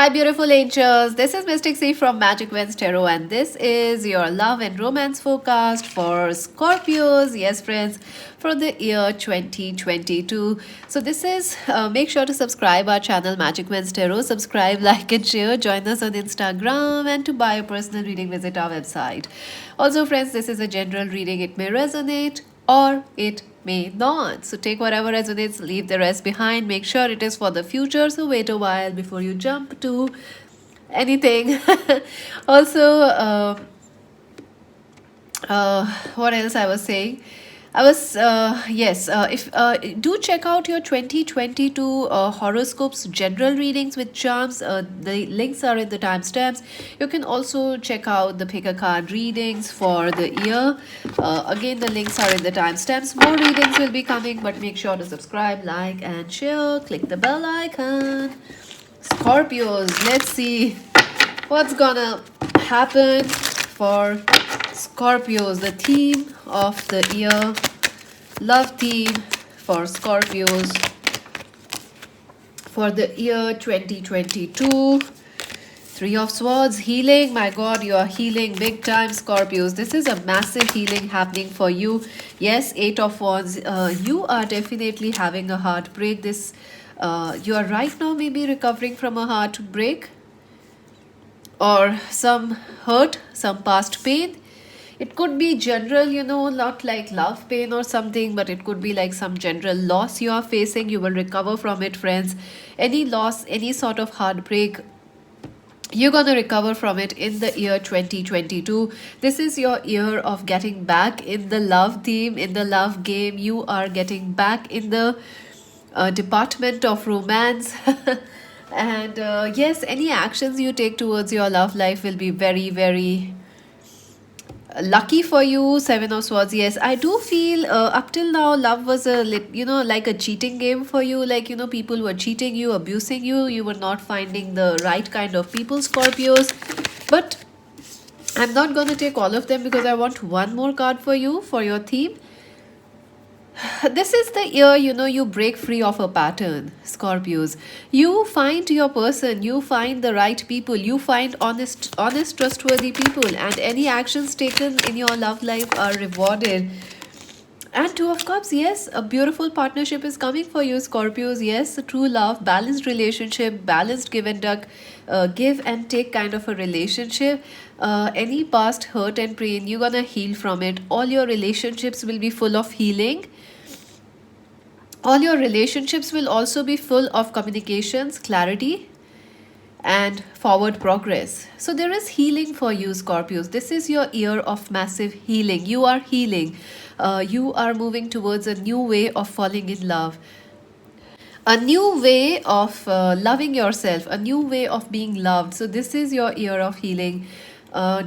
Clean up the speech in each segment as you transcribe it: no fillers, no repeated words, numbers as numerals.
Hi, beautiful angels. This is Mystic C from Magic Wins Tarot, and this is your love and romance forecast for Scorpios. Yes, friends, for the year 2022. So, this is make sure to subscribe our channel Magic Wins Tarot. Subscribe, like, and share. Join us on Instagram, and to buy a personal reading, visit our website. Also, friends, this is a general reading. It may resonate or it may not. So take whatever resonates, leave the rest behind. Make sure it is for the future. So wait a while before you jump to anything. Also, what else I was saying? I was yes. If do check out your 2022 horoscopes general readings with charms. The links are in the timestamps. You can also check out the pick a card readings for the year. Again, the links are in the timestamps. More readings will be coming, but make sure to subscribe, like, and share. Click the bell icon. Scorpios, let's see what's gonna happen for Scorpios. The theme of the year, love theme for Scorpios for the year 2022. Three of Swords, healing. My God, you are healing big time, Scorpios. This is a massive healing happening for you. Yes, Eight of Wands. You are definitely having a heartbreak. You are right now maybe recovering from a heartbreak or some hurt, some past pain. It could be general, not like love pain or something, but it could be like some general loss you are facing. You will recover from it, friends. Any loss, any sort of heartbreak, you're going to recover from it in the year 2022. This is your year of getting back in the love theme, in the love game. You are getting back in the department of romance. And yes, any actions you take towards your love life will be very, very lucky for you. Seven of Swords. Yes, I do feel up till now love was like a cheating game for you. Like, people were cheating you, abusing you. You were not finding the right kind of people, Scorpios. But I'm not going to take all of them because I want one more card for you for your theme. This is the year, you break free of a pattern, Scorpios. You find your person, you find the right people, you find honest, trustworthy people, and any actions taken in your love life are rewarded. And Two of Cups, yes, a beautiful partnership is coming for you, Scorpios. Yes, a true love, balanced relationship, balanced give and take kind of a relationship. Any past hurt and pain, you're gonna heal from it. All your relationships will be full of healing. All your relationships will also be full of communications, clarity, and forward progress. So there is healing for you, Scorpios. This is your year of massive healing. You are healing. You are moving towards a new way of falling in love, a new way of loving yourself, a new way of being loved. So this is your year of healing.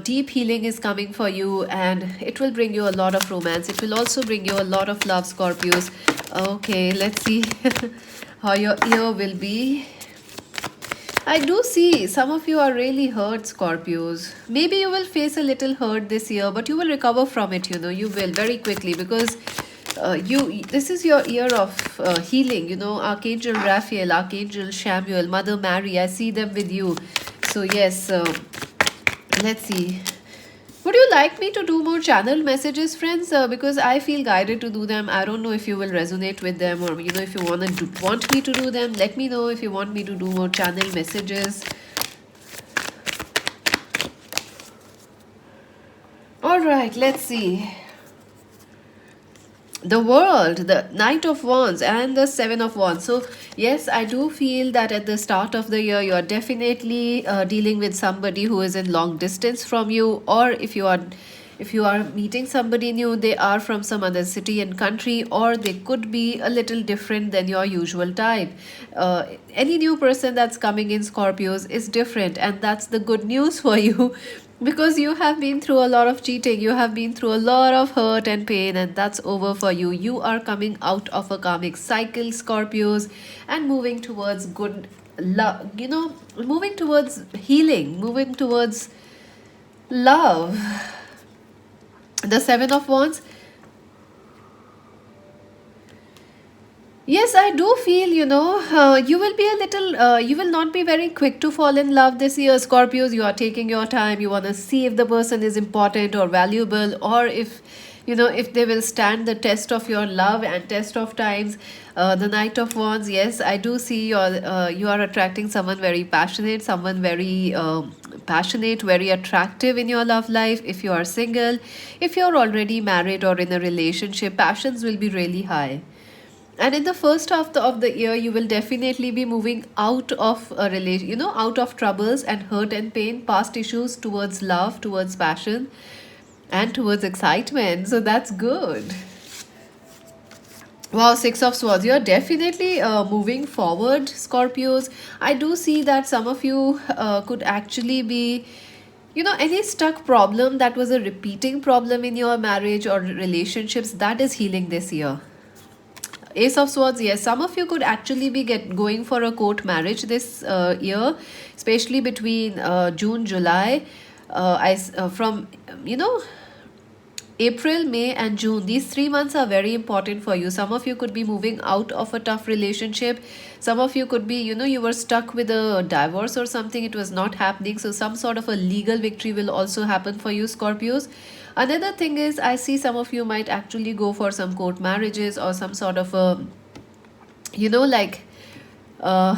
Deep healing is coming for you, and it will bring you a lot of romance. It will also bring you a lot of love, Scorpios. Okay, let's see how your year will be. I do see some of you are really hurt, Scorpios. Maybe you will face a little hurt this year, but you will recover from it. You will very quickly, because this is your year of healing. Archangel Raphael, Archangel Samuel, Mother Mary. I see them with you. So yes, let's see. Would you like me to do more channel messages, friends? Because I feel guided to do them. I don't know if you will resonate with them, or if you want me to do them. Let me know if you want me to do more channel messages. All right, let's see. The World, the Knight of Wands, and the Seven of Wands. So yes, I do feel that at the start of the year you are definitely dealing with somebody who is in long distance from you, or if you are meeting somebody new, they are from some other city and country, or they could be a little different than your usual type. Any new person that's coming in, Scorpios, is different, and that's the good news for you. Because you have been through a lot of cheating, you have been through a lot of hurt and pain, and that's over for you. You are coming out of a karmic cycle, Scorpios, and moving towards good love, moving towards healing, moving towards love. The Seven of Wands. Yes, I do feel, you will be a little, you will not be very quick to fall in love this year, Scorpios. You are taking your time. You want to see if the person is important or valuable, or if they will stand the test of your love and test of times. The Knight of Wands, yes, I do see you are attracting someone very passionate, someone very passionate, very attractive in your love life. If you are single, if you're already married or in a relationship, passions will be really high. And in the first half of the year, you will definitely be moving out of a relation, out of troubles and hurt and pain, past issues, towards love, towards passion, and towards excitement. So that's good. Wow, Six of Swords. You're definitely moving forward, Scorpios. I do see that some of you could actually be, any stuck problem that was a repeating problem in your marriage or relationships, that is healing this year. Ace of Swords, yes, some of you could actually be going for a court marriage this year, especially between June, July. From April, May, and June. These 3 months are very important for you. Some of you could be moving out of a tough relationship. Some of you could be, you were stuck with a divorce or something. It was not happening. So, some sort of a legal victory will also happen for you, Scorpios. Another thing is, I see some of you might actually go for some court marriages or some sort of a, like uh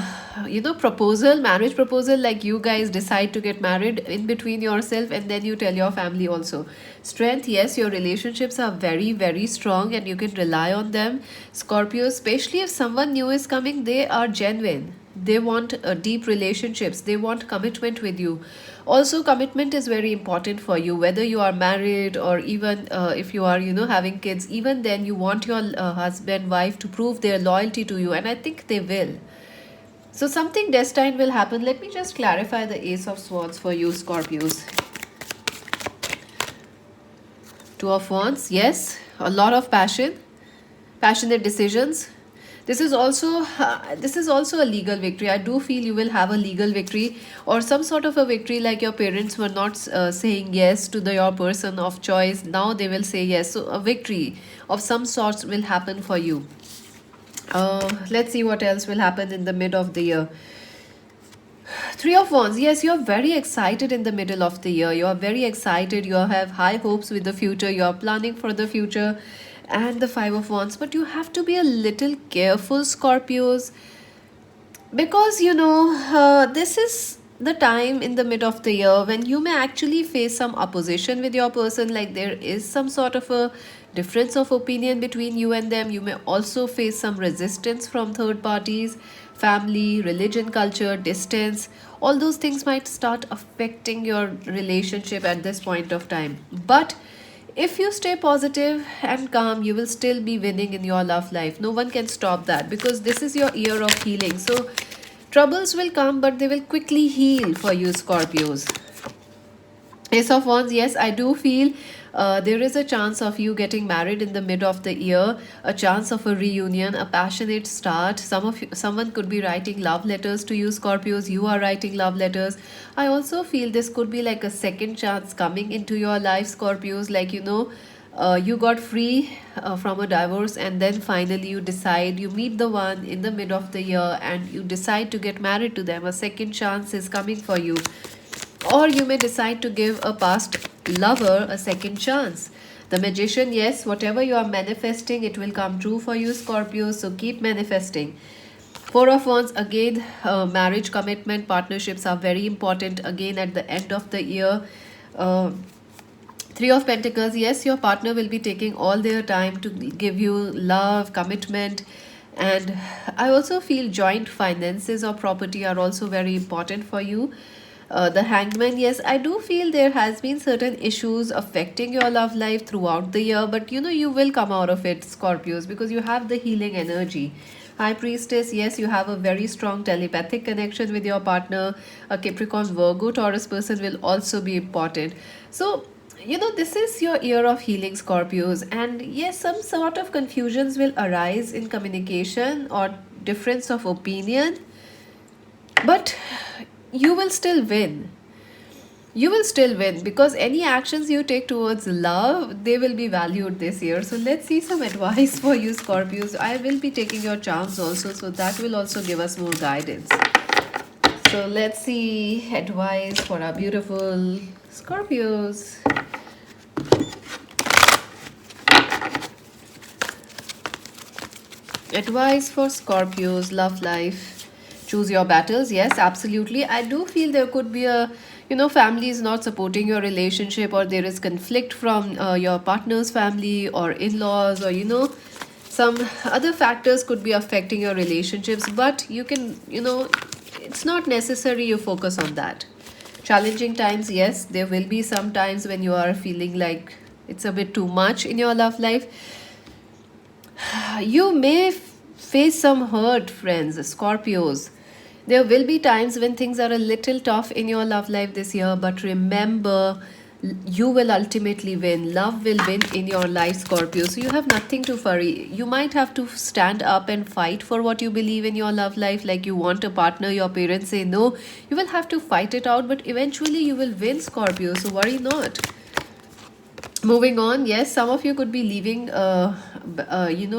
proposal, marriage proposal, like you guys decide to get married in between yourself and then you tell your family also. Strength, yes, your relationships are very very strong and you can rely on them, Scorpio. Especially if someone new is coming, they are genuine, they want deep relationships, they want commitment with you. Also, commitment is very important for you, whether you are married or even if you are having kids. Even then, you want your husband, wife to prove their loyalty to you, and I think they will. So something destined will happen. Let me just clarify the Ace of Swords for you, Scorpios. Two of Wands, yes, a lot of passion, passionate decisions. This is also a legal victory. I do feel you will have a legal victory or some sort of a victory, like your parents were not saying yes to your person of choice. Now they will say yes. So a victory of some sorts will happen for you. Let's see what else will happen in the mid of the year. Three of Wands. Yes, you're very excited in the middle of the year. You're very excited. You have high hopes with the future. You're planning for the future. And the Five of Wands. But you have to be a little careful, Scorpios, because this is the time in the mid of the year when you may actually face some opposition with your person, like there is some sort of a difference of opinion between you and them. You may also face some resistance from third parties, family, religion, culture, distance. All those things might start affecting your relationship at this point of time, but if you stay positive and calm, you will still be winning in your love life. No one can stop that because this is your year of healing. So, troubles will come, but they will quickly heal for you, Scorpios. Ace of Wands, yes, I do feel there is a chance of you getting married in the mid of the year, a chance of a reunion, a passionate start. Someone could be writing love letters to you, Scorpios. You are writing love letters. I also feel this could be like a second chance coming into your life, Scorpios. Like you got free from a divorce, and then finally you decide, you meet the one in the mid of the year and you decide to get married to them. A second chance is coming for you, or you may decide to give a past lover a second chance. The Magician, yes, whatever you are manifesting, it will come true for you, Scorpio. So keep manifesting. Four of Wands, again, marriage, commitment, partnerships are very important again at the end of the year. Uh, Three of Pentacles, yes, your partner will be taking all their time to give you love, commitment, and I also feel joint finances or property are also very important for you. The Hangman, yes, I do feel there has been certain issues affecting your love life throughout the year, but you will come out of it, Scorpios, because you have the healing energy. High Priestess, yes, you have a very strong telepathic connection with your partner. A Capricorn, Virgo, Taurus person will also be important. So, this is your year of healing, Scorpios, and yes, some sort of confusions will arise in communication or difference of opinion, but you will still win. you will still win, because any actions you take towards love, they will be valued this year. So let's see some advice for you, Scorpios. I will be taking your charms also, so that will also give us more guidance. So let's see advice for our beautiful Scorpios. Advice for Scorpios, love life. Choose your battles. Yes, absolutely. I do feel there could be a, family is not supporting your relationship, or there is conflict from your partner's family or in-laws, or some other factors could be affecting your relationships. But you can, it's not necessary you focus on that. Challenging times, yes, there will be some times when you are feeling like it's a bit too much in your love life. You may face some hurt, friends, Scorpios. There will be times when things are a little tough in your love life this year, but remember, you will ultimately win. Love will win in your life, Scorpio. So you have nothing to worry. You might have to stand up and fight for what you believe in your love life. Like you want a partner, your parents say no. You will have to fight it out, but eventually you will win, Scorpio. So worry not. Moving on, yes, some of you could be leaving a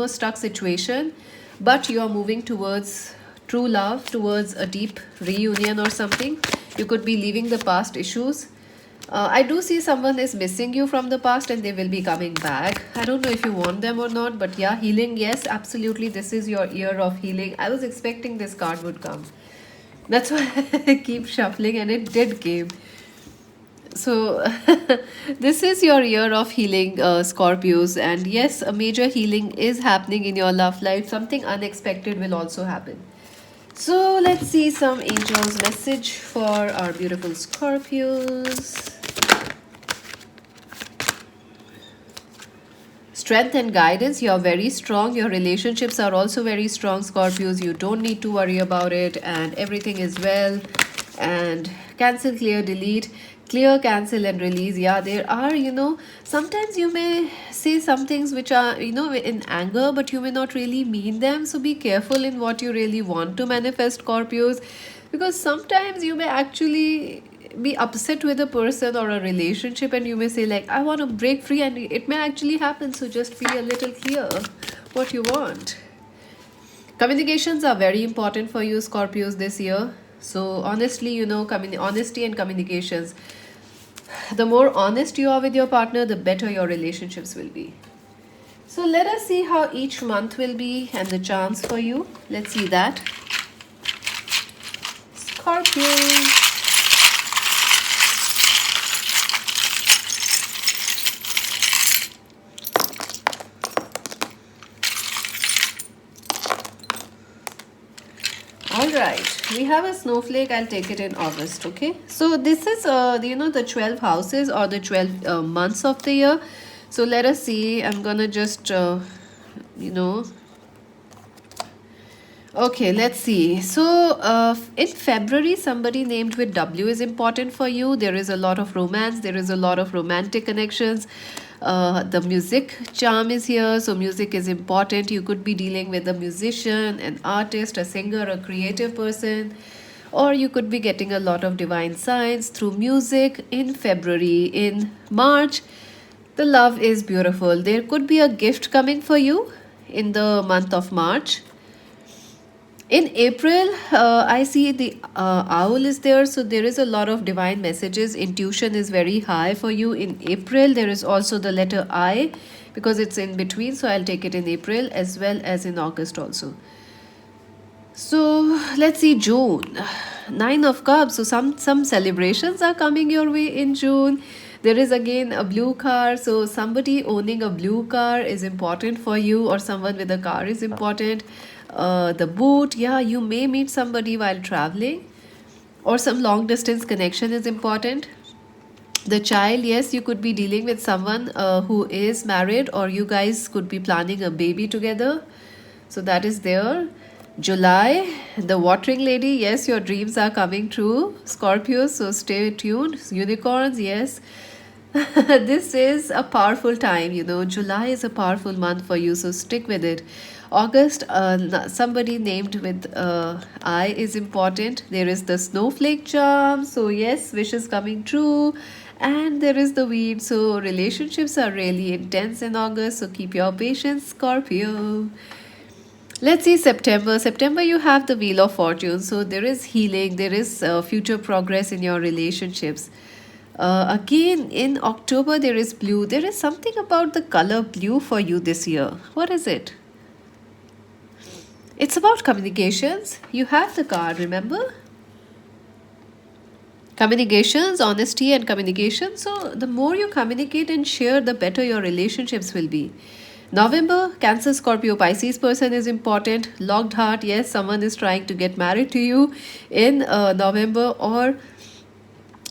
stuck situation, but you are moving towards true love, towards a deep reunion or something. You could be leaving the past issues. I do see someone is missing you from the past and they will be coming back. I don't know if you want them or not, but yeah, healing, yes, absolutely, this is your year of healing. I was expecting this card would come. That's why I keep shuffling, and it did came. So this is your year of healing, Scorpios, and yes, a major healing is happening in your love life. Something unexpected will also happen. So let's see some angels message for our beautiful Scorpios. Strength and guidance, you are very strong. Your relationships are also very strong, Scorpios. You don't need to worry about it, and everything is well. And cancel, clear, delete. Clear, cancel, and release. Yeah, there are, sometimes you may say some things which are, in anger, but you may not really mean them. So be careful in what you really want to manifest, Scorpios, because sometimes you may actually be upset with a person or a relationship, and you may say like, I want to break free, and it may actually happen. So just be a little clear what you want. Communications are very important for you, Scorpios, this year. So honestly, honesty and communications. The more honest you are with your partner, the better your relationships will be. So let us see how each month will be and the charms for you. Let's see that. Scorpio. All right, we have a snowflake. I'll take it in August. Okay, so this is the 12 houses, or the 12 months of the year. So let us see. I'm gonna just okay, let's see. So in February, somebody named with W is important for you. There is a lot of romance. There is a lot of romantic connections. The music charm is here, so music is important. You could be dealing with a musician, an artist, a singer, a creative person, or you could be getting a lot of divine signs through music in February. In March, the love is beautiful. There could be a gift coming for you in the month of March. In April, I see the owl is there, so there is a lot of divine messages. Intuition is very high for you in April. There is also the letter I, because it's in between, so I'll take it in April as well as in August also. So let's see June. Nine of Cups. So some celebrations are coming your way in June. There is again a blue car. So somebody owning a blue car is important for you, or someone with a car is important. The boot, yeah, you may meet somebody while traveling, or some long distance connection is important. The child, yes, you could be dealing with someone who is married, or you guys could be planning a baby together. So that is there. July, the watering lady, yes, your dreams are coming true, Scorpio, so stay tuned. Unicorns, yes. This is a powerful time, July is a powerful month for you, so stick with it. August, somebody named with I is important. There is the snowflake charm, so yes, wishes coming true. And there is the weed, so relationships are really intense in August, so keep your patience, Scorpio. Let's see September. September, you have the Wheel of Fortune. So there is healing, there is future progress in your relationships. Again, in October, there is blue. There is something about the color blue for you this year. What is it? It's about communications. You have the card, remember? Communications, honesty, and communication. So, the more you communicate and share, the better your relationships will be. November, Cancer, Scorpio, Pisces person is important. Locked heart, yes, someone is trying to get married to you in November, or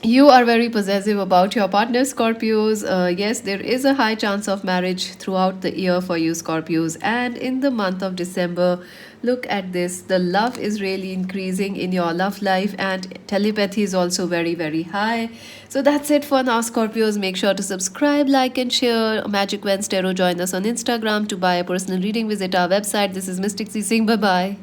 you are very possessive about your partner, Scorpios. Yes, there is a high chance of marriage throughout the year for you, Scorpios. And in the month of December, look at this, the love is really increasing in your love life, and telepathy is also very, very high. So that's it for now, Scorpios. Make sure to subscribe, like, and share. Magic Wednesday, join us on Instagram to buy a personal reading. Visit our website. This is Mystic C Singh. Bye bye.